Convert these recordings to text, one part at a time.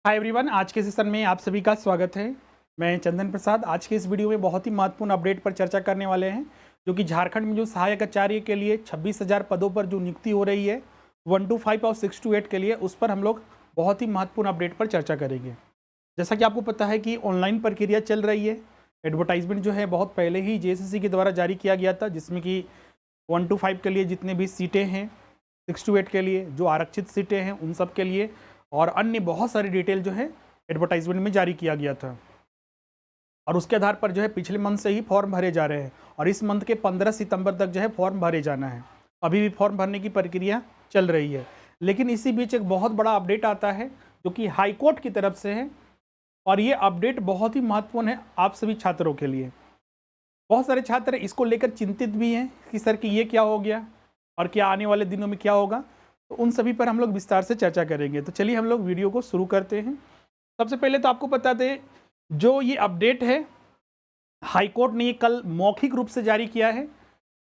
Hi everyone, आज के session में आप सभी का स्वागत है। मैं चंदन प्रसाद। आज के इस वीडियो में बहुत ही महत्वपूर्ण अपडेट पर चर्चा करने वाले हैं, जो कि झारखंड में जो सहायक आचार्य के लिए 26,000 पदों पर जो नियुक्ति हो रही है 1 to 5 और 6 to 8 के लिए, उस पर हम लोग बहुत ही महत्वपूर्ण अपडेट पर चर्चा करेंगे। जैसा कि आपको पता है कि ऑनलाइन प्रक्रिया चल रही है। एडवर्टाइजमेंट जो है बहुत पहले ही जेएसएससी के द्वारा जारी किया गया था, जिसमें कि 1 to 5 के लिए जितने भी सीटें हैं, 6 to 8 के लिए जो आरक्षित सीटें हैं उन सब के लिए, और अन्य बहुत सारी डिटेल जो है एडवर्टाइजमेंट में जारी किया गया था। और उसके आधार पर जो है पिछले मंथ से ही फॉर्म भरे जा रहे हैं, और इस मंथ के 15 सितंबर तक जो है फॉर्म भरे जाना है। अभी भी फॉर्म भरने की प्रक्रिया चल रही है, लेकिन इसी बीच एक बहुत बड़ा अपडेट आता है जो कि हाई कोर्ट की तरफ से है, और ये अपडेट बहुत ही महत्वपूर्ण है आप सभी छात्रों के लिए। बहुत सारे छात्र इसको लेकर चिंतित भी हैं कि सर कि ये क्या हो गया और क्या आने वाले दिनों में क्या होगा, तो उन सभी पर हम लोग विस्तार से चर्चा करेंगे। तो चलिए हम लोग वीडियो को शुरू करते हैं। सबसे पहले तो आपको बता दें, जो ये अपडेट है हाई कोर्ट ने ये कल मौखिक रूप से जारी किया है।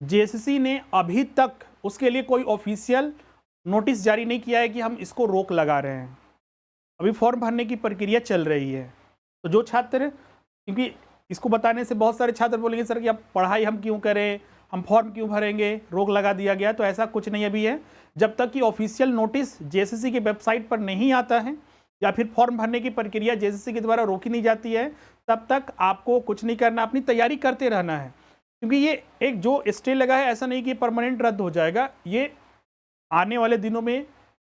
जेएसएससी ने अभी तक उसके लिए कोई ऑफिशियल नोटिस जारी नहीं किया है कि हम इसको रोक लगा रहे हैं। अभी फॉर्म भरने की प्रक्रिया चल रही है। तो जो छात्र, क्योंकि इसको बताने से बहुत सारे छात्र बोलेंगे सर कि अब पढ़ाई हम क्यों करें, हम फॉर्म क्यों भरेंगे, रोक लगा दिया गया। तो ऐसा कुछ नहीं अभी है। जब तक कि ऑफिशियल नोटिस जेएसएससी की वेबसाइट पर नहीं आता है या फिर फॉर्म भरने की प्रक्रिया जेएसएससी के द्वारा रोकी नहीं जाती है, तब तक आपको कुछ नहीं करना, अपनी तैयारी करते रहना है। क्योंकि ये एक जो स्टे लगा है, ऐसा नहीं कि परमानेंट रद्द हो जाएगा। ये आने वाले दिनों में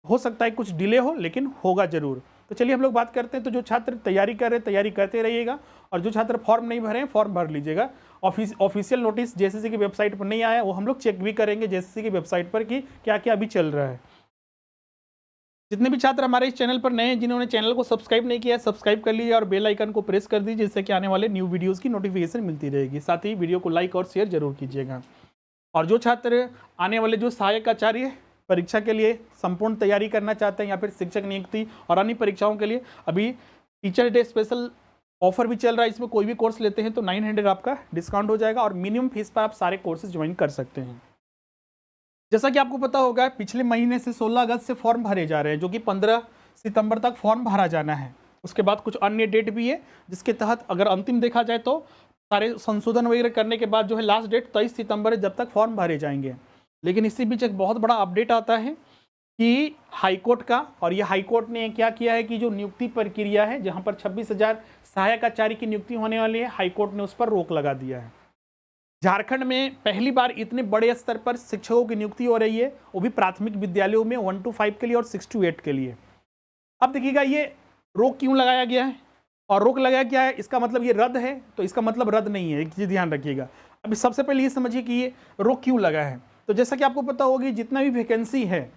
हो सकता है कुछ डिले हो, लेकिन होगा जरूर। तो चलिए हम लोग बात करते हैं। तो जो छात्र तैयारी कर रहे हैं तैयारी करते रहिएगा, और जो छात्र फॉर्म नहीं भरे हैं फॉर्म भर लीजिएगा। ऑफिशियल नोटिस जेएसएससी की वेबसाइट पर नहीं आया, वो हम लोग चेक भी करेंगे जेएसएससी की वेबसाइट पर कि क्या क्या अभी चल रहा है। जितने भी छात्र हमारे इस चैनल पर नए हैं, जिन्होंने चैनल को सब्सक्राइब नहीं किया, सब्सक्राइब कर लीजिए और बेल आइकन को प्रेस कर दीजिए, जिससे कि आने वाले न्यू वीडियोस की नोटिफिकेशन मिलती रहेगी। साथ ही वीडियो को लाइक और शेयर जरूर कीजिएगा। और जो छात्र आने वाले जो सहायक आचार्य परीक्षा के लिए संपूर्ण तैयारी करना चाहते हैं, या फिर शिक्षक नियुक्ति और अन्य परीक्षाओं के लिए, अभी टीचर डे स्पेशल ऑफर भी चल रहा है। इसमें कोई भी कोर्स लेते हैं तो 900 आपका डिस्काउंट हो जाएगा, और मिनिमम फीस पर आप सारे कोर्सेज ज्वाइन कर सकते हैं। जैसा कि आपको पता होगा, पिछले महीने से 16 अगस्त से फॉर्म भरे जा रहे हैं, जो कि 15 सितंबर तक फॉर्म भरा जाना है। उसके बाद कुछ अन्य डेट भी है, जिसके तहत अगर अंतिम देखा जाए तो सारे संशोधन वगैरह करने के बाद जो है लास्ट डेट 23 सितंबर है, जब तक फॉर्म भरे जाएंगे। लेकिन इसी बीच एक बहुत बड़ा अपडेट आता है कि हाईकोर्ट का, और ये हाईकोर्ट ने क्या किया है कि जो नियुक्ति प्रक्रिया है, जहां पर 26,000 सहायक आचार्य की नियुक्ति होने वाली है, हाईकोर्ट ने उस पर रोक लगा दिया है। झारखंड में पहली बार इतने बड़े स्तर पर शिक्षकों की नियुक्ति हो रही है, वो भी प्राथमिक विद्यालयों में 1 to 5 के लिए और 6 to 8 के लिए। अब देखिएगा ये रोक क्यों लगाया गया है, और रोक लगाया क्या है, इसका मतलब ये रद्द है, तो इसका मतलब रद्द नहीं है, एक चीज ध्यान रखिएगा। अभी सबसे पहले ये समझिए कि ये रोक क्यों लगा है। तो जैसा कि आपको पता होगी, जितना भी वैकेंसी है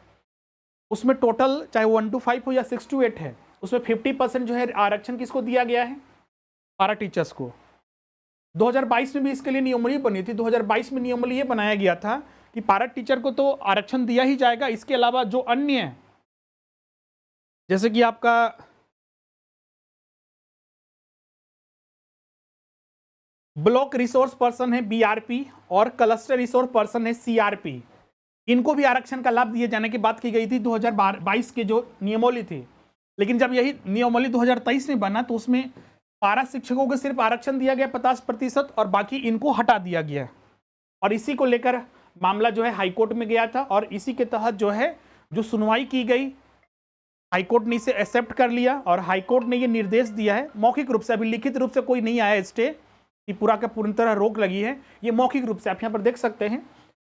उसमें टोटल, चाहे 1 to 5 हो या 6 to 8 है, उसमें 50% जो है आरक्षण किसको दिया गया है, पारा टीचर्स को। 2022 में भी इसके लिए नियमावली बनी थी। 2022 में नियमावली ये बनाया गया था कि पारा टीचर को तो आरक्षण दिया ही जाएगा, इसके अलावा जो अन्य है, जैसे कि आपका ब्लॉक रिसोर्स पर्सन है बीआरपी, और क्लस्टर रिसोर्स पर्सन है सीआरपी, इनको भी आरक्षण का लाभ दिए जाने की बात की गई थी 2022 के जो नियमावली थी। लेकिन जब यही नियमावली 2023 में बना, तो उसमें पारा शिक्षकों को सिर्फ आरक्षण दिया गया 50%, और बाकी इनको हटा दिया गया। और इसी को लेकर मामला जो है हाईकोर्ट में गया था, और इसी के तहत जो है जो सुनवाई की गई, हाईकोर्ट ने इसे एक्सेप्ट कर लिया, और हाईकोर्ट ने ये निर्देश दिया है मौखिक रूप से, अभी लिखित रूप से कोई नहीं आया स्टे कि पूरा का पूरी तरह रोक लगी है। ये मौखिक रूप से आप यहाँ पर देख सकते हैं।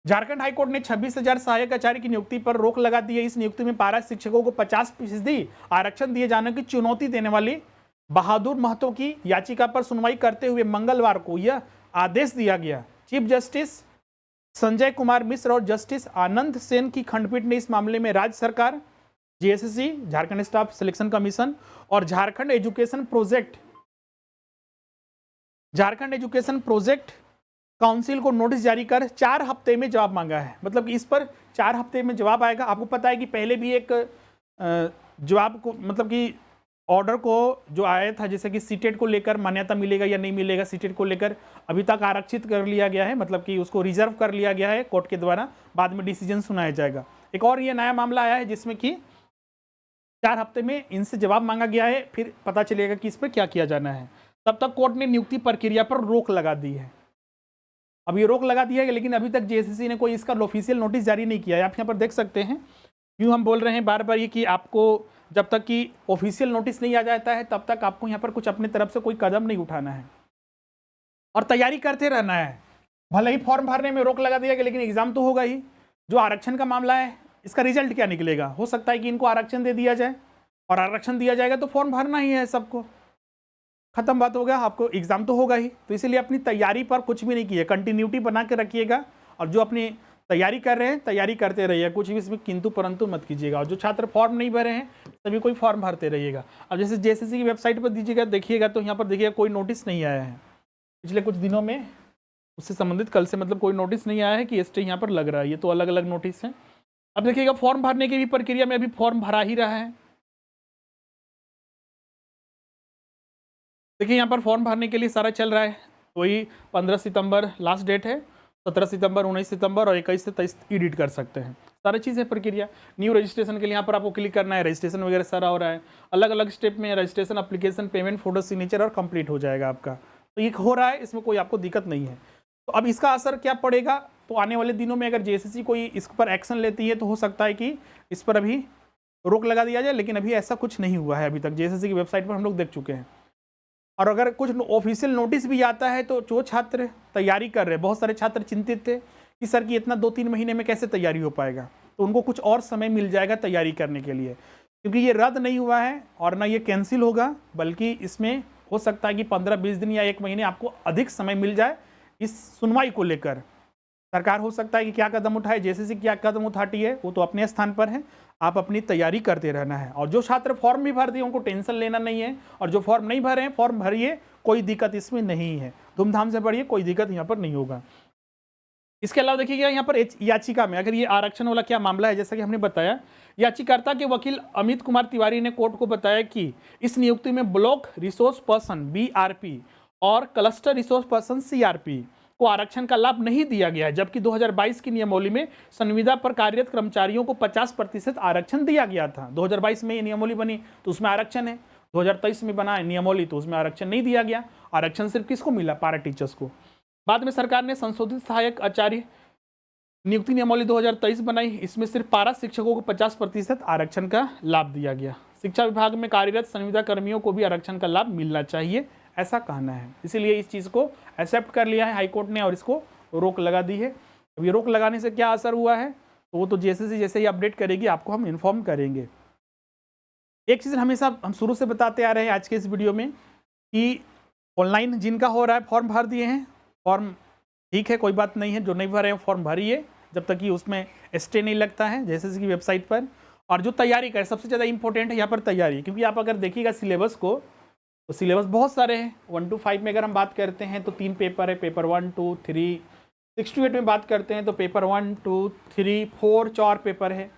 झारखंड हाईकोर्ट ने 26,000 सहायक आचार्य की नियुक्ति पर रोक लगा दी है। इस नियुक्ति में पारा शिक्षकों को 50% आरक्षण दिए जाने की चुनौती देने वाली बहादुर महतो की याचिका पर सुनवाई करते हुए मंगलवार को यह आदेश दिया गया। चीफ जस्टिस संजय कुमार मिश्र और जस्टिस आनंद सेन की खंडपीठ ने इस मामले में राज्य सरकार, JSSC, Jharkhand staff selection commission और झारखंड एजुकेशन प्रोजेक्ट काउंसिल को नोटिस जारी कर 4 हफ्ते में जवाब मांगा है। मतलब कि इस पर 4 हफ्ते में जवाब आएगा। आपको पता है कि पहले भी एक जवाब को, मतलब कि ऑर्डर को जो आया था, जैसे कि सीटेट को लेकर मान्यता मिलेगा या नहीं मिलेगा, सीटेट को लेकर अभी तक आरक्षित कर लिया गया है, मतलब कि उसको रिजर्व कर लिया गया है कोर्ट के द्वारा, बाद में डिसीजन सुनाया जाएगा। एक और ये नया मामला आया है जिसमें कि 4 हफ्ते में इनसे जवाब मांगा गया है, फिर पता चलेगा कि इस पर क्या किया जाना है। तब तक कोर्ट ने नियुक्ति प्रक्रिया पर रोक लगा दी है। अब ये रोक लगा दिया है, लेकिन अभी तक जेएसएससी ने कोई इसका ऑफिशियल नोटिस जारी नहीं किया है। आप यहाँ पर देख सकते हैं, क्यों हम बोल रहे हैं बार बार ये कि आपको जब तक कि ऑफिशियल नोटिस नहीं आ जाता है तब तक आपको यहाँ पर कुछ अपनी तरफ से कोई कदम नहीं उठाना है और तैयारी करते रहना है। भले ही फॉर्म भरने में रोक लगा दिया गया, लेकिन एग्जाम तो होगा ही। जो आरक्षण का मामला है, इसका रिजल्ट क्या निकलेगा? हो सकता है कि इनको आरक्षण दे दिया जाए, और आरक्षण दिया जाएगा तो फॉर्म भरना ही है सबको, खत्म बात हो गया। आपको एग्जाम तो होगा ही, तो इसीलिए अपनी तैयारी पर कुछ भी नहीं किए, कंटिन्यूटी बना के रखिएगा। और जो अपनी तैयारी कर रहे हैं तैयारी करते रहिए, कुछ भी इसमें किंतु परंतु मत कीजिएगा। और जो छात्र फॉर्म नहीं भरे हैं सभी कोई फॉर्म भरते रहिएगा। अब जैसे जेएसएससी की वेबसाइट पर दीजिएगा, देखिएगा तो यहाँ पर देखिएगा कोई नोटिस नहीं आया है पिछले कुछ दिनों में, उससे संबंधित कल से मतलब कोई नोटिस नहीं आया है कि स्टे यहाँ पर लग रहा है। ये तो अलग अलग नोटिस है। अब देखिएगा फॉर्म भरने की भी प्रक्रिया में अभी फॉर्म भरा ही रहा है। देखिए यहाँ पर फॉर्म भरने के लिए सारा चल रहा है। वही 15 सितंबर लास्ट डेट है, 17 सितंबर, 19 सितंबर और 21 से 23 एडिट कर सकते हैं। सारी चीज़ें प्रक्रिया। न्यू रजिस्ट्रेशन के लिए यहाँ पर आपको क्लिक करना है, रजिस्ट्रेशन वगैरह सारा हो रहा है। अलग अलग स्टेप में registration, application, payment, photo, signature और कंप्लीट हो जाएगा आपका। तो ये हो रहा है, इसमें कोई आपको दिक्कत नहीं है। तो अब इसका असर क्या पड़ेगा? तो आने वाले दिनों में अगर जेएसएससी कोई इस पर एक्शन लेती है तो हो सकता है कि इस पर अभी रोक लगा दिया जाए, लेकिन अभी ऐसा कुछ नहीं हुआ है अभी तक। जेएसएससी की वेबसाइट पर हम लोग देख चुके हैं। और अगर कुछ ऑफिशियल नोटिस भी आता है तो जो छात्र तैयारी कर रहे हैं, बहुत सारे छात्र चिंतित थे कि सर कि इतना 2-3 महीने में कैसे तैयारी हो पाएगा, तो उनको कुछ और समय मिल जाएगा तैयारी करने के लिए, क्योंकि ये रद्द नहीं हुआ है और ना ये कैंसिल होगा, बल्कि इसमें हो सकता है कि 15-20 दिन या 1 महीने आपको अधिक समय मिल जाए इस सुनवाई को लेकर। सरकार हो सकता है कि क्या कदम उठाए, जेएसएससी क्या कदम उठाती है वो तो अपने स्थान पर है। आप अपनी तैयारी करते रहना है। और जो छात्र फॉर्म भी भर दिए उनको टेंशन लेना नहीं है, और जो फॉर्म नहीं भरे हैं फॉर्म भरिए, कोई दिक्कत इसमें नहीं है। धूमधाम से पढ़िए, कोई दिक्कत यहाँ पर नहीं होगा। इसके अलावा देखिएगा यहाँ पर याचिका में अगर ये आरक्षण वाला क्या मामला है, जैसा कि हमने बताया, याचिकाकर्ता के वकील अमित कुमार तिवारी ने कोर्ट को बताया कि इस नियुक्ति में ब्लॉक रिसोर्स पर्सन BRP और क्लस्टर रिसोर्स पर्सन CRP को आरक्षण का लाभ नहीं दिया गया है, जबकि 2022 की नियमावली में संविदा पर कार्यरत कर्मचारियों को 50% आरक्षण दिया गया था। 2022 में ये नियमावली बनी तो उसमें आरक्षण है, 2023 में बना है नियमावली तो उसमें आरक्षण नहीं दिया गया। आरक्षण सिर्फ किसको मिला? पारा टीचर्स को। बाद में सरकार ने संशोधित सहायक आचार्य नियुक्ति नियमावली 2023 बनाई, इसमें सिर्फ पारा शिक्षकों को 50% आरक्षण का लाभ दिया गया। शिक्षा विभाग में कार्यरत संविदा कर्मियों को भी आरक्षण का लाभ मिलना चाहिए, ऐसा कहना है। इसीलिए इस चीज़ को एक्सेप्ट कर लिया है हाईकोर्ट ने और इसको रोक लगा दी है। अब ये रोक लगाने से क्या असर हुआ है तो वो तो जेएसएससी जैसे ही अपडेट करेगी आपको हम इन्फॉर्म करेंगे। एक चीज़ हमेशा हम शुरू से बताते आ रहे हैं आज के इस वीडियो में कि ऑनलाइन जिनका हो रहा है फॉर्म भर दिए हैं, फॉर्म ठीक है, कोई बात नहीं है। जो नहीं भरे हैं फॉर्म भरिए जब तक कि उसमें स्टे नहीं लगता है जेएसएससी की वेबसाइट पर। और जो तैयारी करें, सबसे ज़्यादा इंपॉर्टेंट है यहाँ पर तैयारी, क्योंकि आप अगर देखिएगा सिलेबस को तो सिलेबस बहुत सारे हैं। 1 to 5 में अगर हम बात करते हैं तो 3 पेपर है, पेपर 1, 2, 3। 6 to 8 में बात करते हैं तो पेपर 1, 2, 3, 4 4 पेपर है।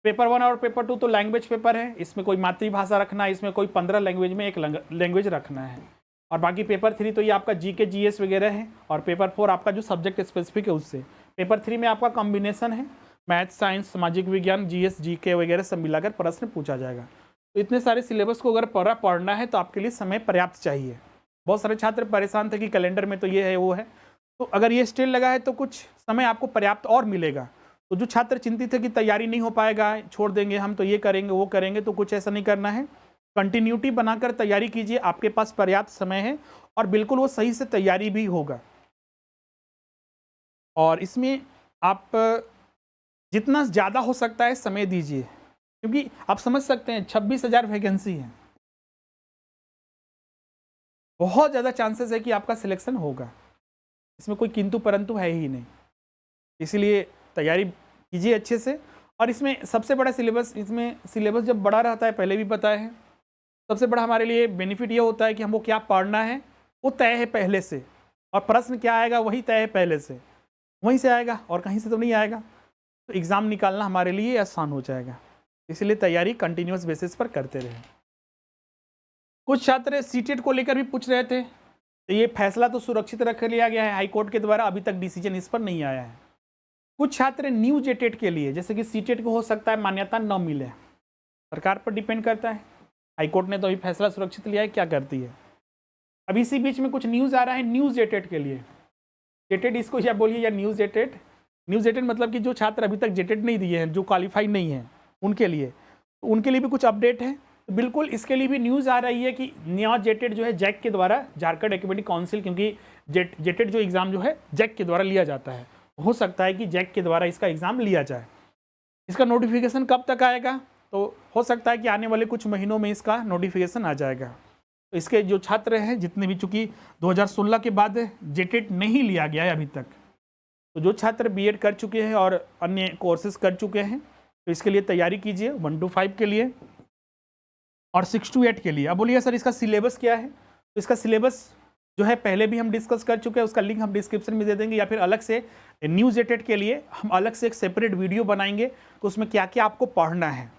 पेपर 1 और पेपर 2 तो लैंग्वेज पेपर है, इसमें कोई मातृभाषा रखना है, इसमें कोई 15 लैंग्वेज में एक लैंग्वेज रखना है। और बाकी पेपर 3 तो ये आपका GK GS वगैरह है, और पेपर 4 आपका जो सब्जेक्ट स्पेसिफिक है उससे। पेपर 3 में आपका कॉम्बिनेशन है, मैथ, साइंस, सामाजिक विज्ञान, GS GK वगैरह सब मिलाकर प्रश्न पूछा जाएगा। तो इतने सारे सिलेबस को अगर पढ़ना है तो आपके लिए समय पर्याप्त चाहिए। बहुत सारे छात्र परेशान थे कि कैलेंडर में तो ये है वो है, तो अगर ये स्टेल लगा है तो कुछ समय आपको पर्याप्त और मिलेगा। तो जो छात्र चिंतित है कि तैयारी नहीं हो पाएगा, छोड़ देंगे हम, तो ये करेंगे वो करेंगे, तो कुछ ऐसा नहीं करना है। कंटिन्यूटी बनाकर तैयारी कीजिए, आपके पास पर्याप्त समय है और बिल्कुल वो सही से तैयारी भी होगा। और इसमें आप जितना ज़्यादा हो सकता है समय दीजिए, क्योंकि आप समझ सकते हैं 26,000 वैकेंसी है, बहुत ज़्यादा चांसेस है कि आपका सिलेक्शन होगा, इसमें कोई किंतु परंतु है ही नहीं। इसलिए तैयारी कीजिए अच्छे से। और इसमें सबसे बड़ा सिलेबस जब बड़ा रहता है, पहले भी पता है, सबसे बड़ा हमारे लिए बेनिफिट ये होता है कि हमको क्या पढ़ना है वो तय है पहले से, और प्रश्न क्या आएगा वही तय है पहले से, वहीं से आएगा और कहीं से तो नहीं आएगा। तो एग्ज़ाम निकालना हमारे लिए आसान हो जाएगा। इसलिए तैयारी कंटिन्यूस बेसिस पर करते रहे। कुछ छात्र सीटेट को लेकर भी पूछ रहे थे, तो ये फैसला तो सुरक्षित रख लिया गया है हाईकोर्ट के द्वारा, अभी तक डिसीजन इस पर नहीं आया है। कुछ छात्र न्यू जेटेट के लिए, जैसे कि सीटेट को हो सकता है मान्यता न मिले, सरकार पर डिपेंड करता है। हाईकोर्ट ने तो अभी फैसला सुरक्षित लिया है, क्या करती है। अभी इसी बीच में कुछ न्यूज़ आ रहा है न्यूज़ जेटेड के लिए। जेटेड इसको या बोलिए या न्यूज़ जेटेड। न्यूज़ जेटेड मतलब कि जो छात्र अभी तक जेटेड नहीं दिए हैं, जो क्वालिफाई नहीं हैं, उनके लिए भी कुछ अपडेट है। तो बिल्कुल इसके लिए भी न्यूज़ आ रही है कि नया जेटेड जो है जैक के द्वारा, झारखंड एकेडमिक काउंसिल, क्योंकि जेटेड जो एग्ज़ाम जो है जैक के द्वारा लिया जाता है, हो सकता है कि जैक के द्वारा इसका एग्ज़ाम लिया जाए। इसका नोटिफिकेशन कब तक आएगा, तो हो सकता है कि आने वाले कुछ महीनों में इसका नोटिफिकेशन आ जाएगा। तो इसके जो छात्र हैं जितने भी, चूँकि 2016 के बाद जेटेड नहीं लिया गया है अभी तक, तो जो छात्र बीएड कर चुके हैं और अन्य कोर्सेज कर चुके हैं, तो इसके लिए तैयारी कीजिए 1 to 5 के लिए और 6 to 8 के लिए। अब बोलिए सर इसका सिलेबस क्या है, तो इसका सिलेबस जो है पहले भी हम डिस्कस कर चुके हैं, उसका लिंक हम डिस्क्रिप्शन में दे देंगे, या फिर अलग से न्यूज़ जेटेड के लिए हम अलग से एक सेपरेट वीडियो बनाएंगे कि उसमें क्या क्या आपको पढ़ना है।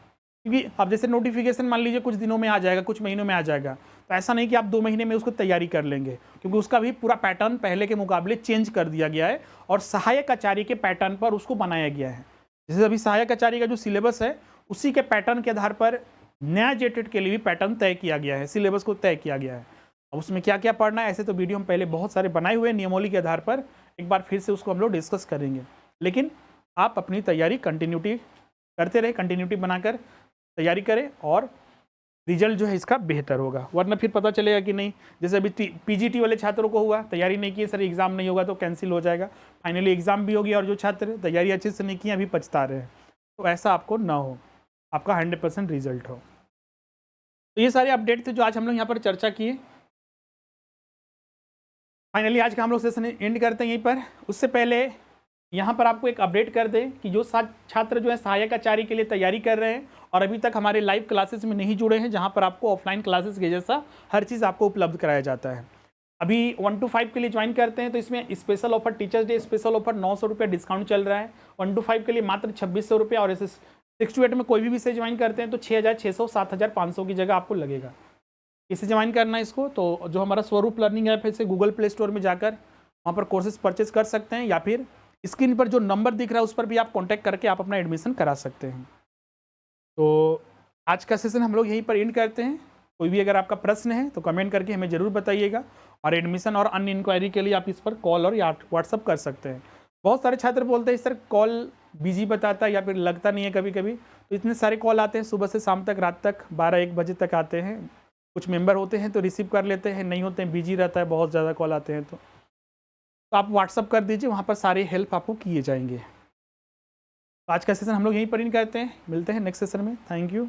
क्योंकि अब जैसे नोटिफिकेशन मान लीजिए कुछ दिनों में आ जाएगा, कुछ महीनों में आ जाएगा, तो ऐसा नहीं कि आप 2 महीने में उसको तैयारी कर लेंगे, क्योंकि उसका भी पूरा पैटर्न पहले के मुकाबले चेंज कर दिया गया है और सहायक आचार्य के पैटर्न पर उसको बनाया गया है। जैसे अभी सहायक आचार्य का जो सिलेबस है उसी के पैटर्न के आधार पर नया जेटेड के लिए भी पैटर्न तय किया गया है, सिलेबस को तय किया गया है। अब उसमें क्या क्या पढ़ना है, ऐसे तो वीडियो हम पहले बहुत सारे बनाए हुए हैं नियमावली के आधार पर, एक बार फिर से उसको हम लोग डिस्कस करेंगे। लेकिन आप अपनी तैयारी कंटिन्यूटी करते रहे, कंटिन्यूटी बनाकर तैयारी करें और रिजल्ट जो है इसका बेहतर होगा, वरना फिर पता चलेगा कि नहीं, जैसे अभी पीजीटी वाले छात्रों को हुआ, तैयारी नहीं की सर एग्ज़ाम नहीं होगा तो कैंसिल हो जाएगा, फाइनली एग्ज़ाम भी हो गया और जो छात्र तैयारी अच्छे से नहीं की अभी पछता रहे हैं। तो ऐसा आपको ना हो, आपका 100% रिजल्ट हो। तो ये सारे अपडेट थे जो आज हम लोग यहाँ पर चर्चा किए। फाइनली आज का हम लोग सेशन एंड करते हैं यहीं पर। उससे पहले यहाँ पर आपको एक अपडेट कर दें कि जो छात्र जो है सहायक आचार्य के लिए तैयारी कर रहे हैं और अभी तक हमारे लाइव क्लासेस में नहीं जुड़े हैं, जहाँ पर आपको ऑफलाइन क्लासेस के जैसा हर चीज़ आपको उपलब्ध कराया जाता है, अभी 1 to 5 के लिए ज्वाइन करते हैं तो इसमें special offer, teachers day special offer 900 रुपये डिस्काउंट चल रहा है। 1 to 5 के लिए मात्र 2600 रुपये, और ऐसे 6 to 8 में कोई भी विषय ज्वाइन करते हैं तो 6600 7500 की जगह आपको लगेगा। इसे ज्वाइन करना है इसको, तो जो हमारा स्वरूप लर्निंग ऐप है इसे गूगल प्ले स्टोर में जाकर वहाँ पर कोर्सेज परचेज कर सकते हैं, या फिर स्क्रीन पर जो नंबर दिख रहा है उस पर भी आप कांटेक्ट करके आप अपना एडमिशन करा सकते हैं। तो आज का सेशन हम लोग यहीं पर एंड करते हैं। कोई भी अगर आपका प्रश्न है तो कमेंट करके हमें ज़रूर बताइएगा, और एडमिशन और अन्य इंक्वायरी के लिए आप इस पर कॉल और या व्हाट्सअप कर सकते हैं। बहुत सारे छात्र बोलते हैं सर कॉल बिजी बताता है या फिर लगता नहीं है कभी कभी, तो इतने सारे कॉल आते हैं सुबह से शाम तक, रात तक 12-1 बजे तक आते हैं। कुछ मेंबर होते हैं तो रिसीव कर लेते हैं, नहीं होते हैं बिजी रहता है, बहुत ज़्यादा कॉल आते हैं तो आप व्हाट्सअप कर दीजिए, वहाँ पर सारे हेल्प आपको किए जाएंगे। तो आज का सेशन हम लोग यहीं पर इन करते हैं, मिलते हैं नेक्स्ट सेशन में। Thank you.